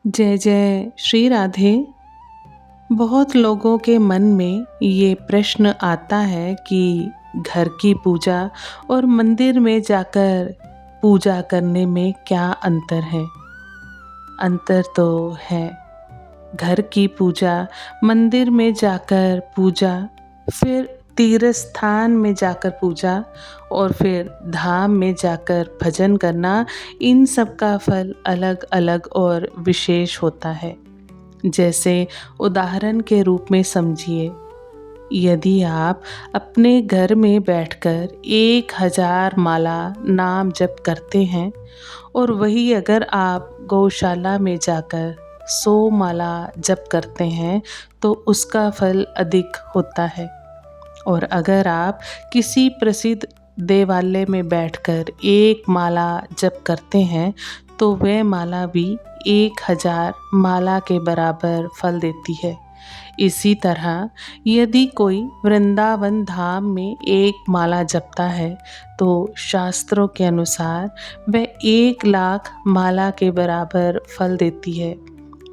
जय जय श्री राधे। बहुत लोगों के मन में ये प्रश्न आता है कि घर की पूजा और मंदिर में जाकर पूजा करने में क्या अंतर है। अंतर तो है। घर की पूजा, मंदिर में जाकर पूजा, फिर तीर्थ स्थान में जाकर पूजा और फिर धाम में जाकर भजन करना, इन सब का फल अलग अलग और विशेष होता है। जैसे उदाहरण के रूप में समझिए, यदि आप अपने घर में बैठकर 1000 माला नाम जप करते हैं और वही अगर आप गौशाला में जाकर 100 माला जप करते हैं तो उसका फल अधिक होता है। और अगर आप किसी प्रसिद्ध देवालय में बैठकर 1 माला जप करते हैं तो वह माला भी 1000 माला के बराबर फल देती है। इसी तरह यदि कोई वृंदावन धाम में 1 माला जपता है तो शास्त्रों के अनुसार वह 1,00,000 माला के बराबर फल देती है।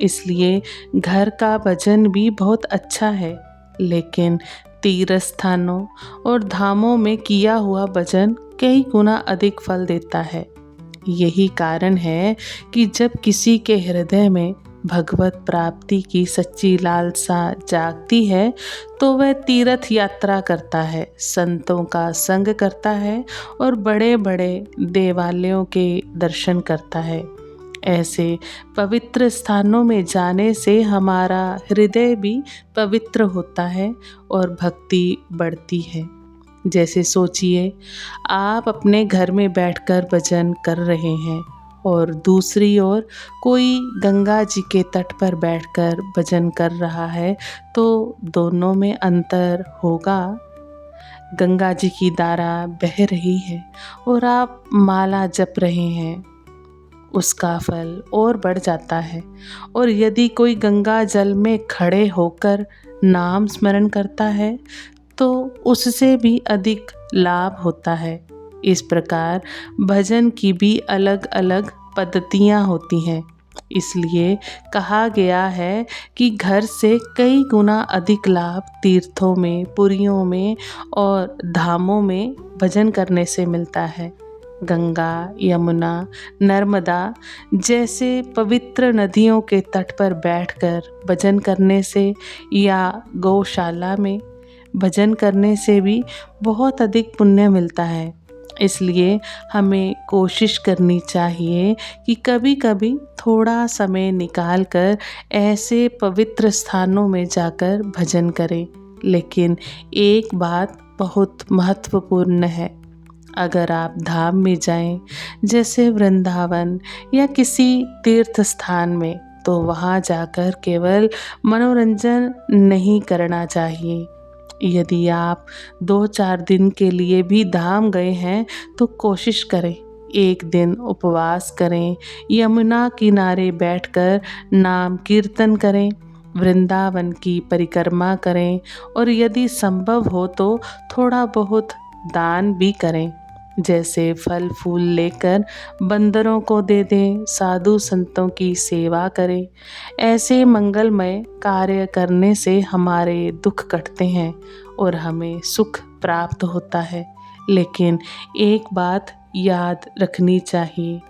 इसलिए घर का भजन भी बहुत अच्छा है, लेकिन तीर्थ स्थानों और धामों में किया हुआ भजन कई गुना अधिक फल देता है। यही कारण है कि जब किसी के हृदय में भगवत प्राप्ति की सच्ची लालसा जागती है तो वह तीर्थ यात्रा करता है, संतों का संग करता है और बड़े बड़े देवालयों के दर्शन करता है। ऐसे पवित्र स्थानों में जाने से हमारा हृदय भी पवित्र होता है और भक्ति बढ़ती है। जैसे सोचिए, आप अपने घर में बैठकर भजन कर रहे हैं और दूसरी ओर कोई गंगा जी के तट पर बैठकर भजन कर रहा है, तो दोनों में अंतर होगा। गंगा जी की धारा बह रही है और आप माला जप रहे हैं, उसका फल और बढ़ जाता है। और यदि कोई गंगा जल में खड़े होकर नाम स्मरण करता है तो उससे भी अधिक लाभ होता है। इस प्रकार भजन की भी अलग अलग पद्धतियाँ होती हैं। इसलिए कहा गया है कि घर से कई गुना अधिक लाभ तीर्थों में, पुरियों में और धामों में भजन करने से मिलता है। गंगा, यमुना, नर्मदा जैसे पवित्र नदियों के तट पर बैठकर भजन करने से या गौशाला में भजन करने से भी बहुत अधिक पुण्य मिलता है। इसलिए हमें कोशिश करनी चाहिए कि कभी कभी थोड़ा समय निकाल कर ऐसे पवित्र स्थानों में जाकर भजन करें। लेकिन एक बात बहुत महत्वपूर्ण है, अगर आप धाम में जाएं, जैसे वृंदावन या किसी तीर्थ स्थान में, तो वहाँ जाकर केवल मनोरंजन नहीं करना चाहिए। यदि आप 2-4 दिन के लिए भी धाम गए हैं तो कोशिश करें, एक दिन उपवास करें, यमुना किनारे बैठकर नाम कीर्तन करें, वृंदावन की परिक्रमा करें और यदि संभव हो तो थोड़ा बहुत दान भी करें। जैसे फल फूल लेकर बंदरों को दे दें, साधु संतों की सेवा करें। ऐसे मंगलमय कार्य करने से हमारे दुख कटते हैं और हमें सुख प्राप्त होता है। लेकिन एक बात याद रखनी चाहिए,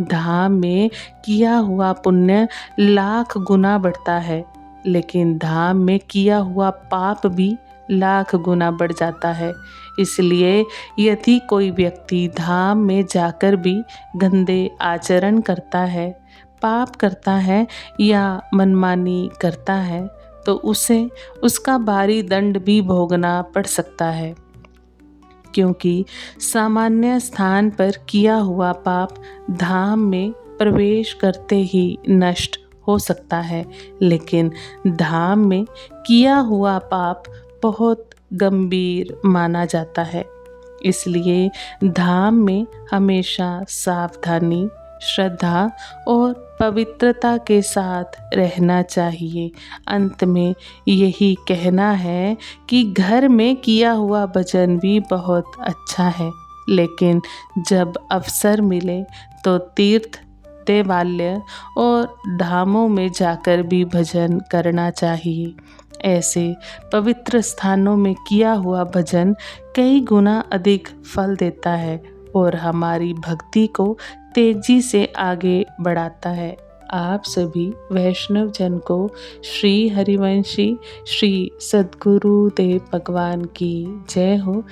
धाम में किया हुआ पुण्य लाख गुना बढ़ता है, लेकिन धाम में किया हुआ पाप भी लाख गुना बढ़ जाता है। इसलिए यदि कोई व्यक्ति धाम में जाकर भी गंदे आचरण करता है, पाप करता है या मनमानी करता है तो उसे उसका भारी दंड भी भोगना पड़ सकता है। क्योंकि सामान्य स्थान पर किया हुआ पाप धाम में प्रवेश करते ही नष्ट हो सकता है, लेकिन धाम में किया हुआ पाप बहुत गंभीर माना जाता है। इसलिए धाम में हमेशा सावधानी, श्रद्धा और पवित्रता के साथ रहना चाहिए। अंत में यही कहना है कि घर में किया हुआ भजन भी बहुत अच्छा है, लेकिन जब अवसर मिले तो तीर्थ देवालय और धामों में जाकर भी भजन करना चाहिए। ऐसे पवित्र स्थानों में किया हुआ भजन कई गुना अधिक फल देता है और हमारी भक्ति को तेजी से आगे बढ़ाता है। आप सभी वैष्णव जन को श्री हरिवंशी श्री सद्गुरुदेव भगवान की जय हो।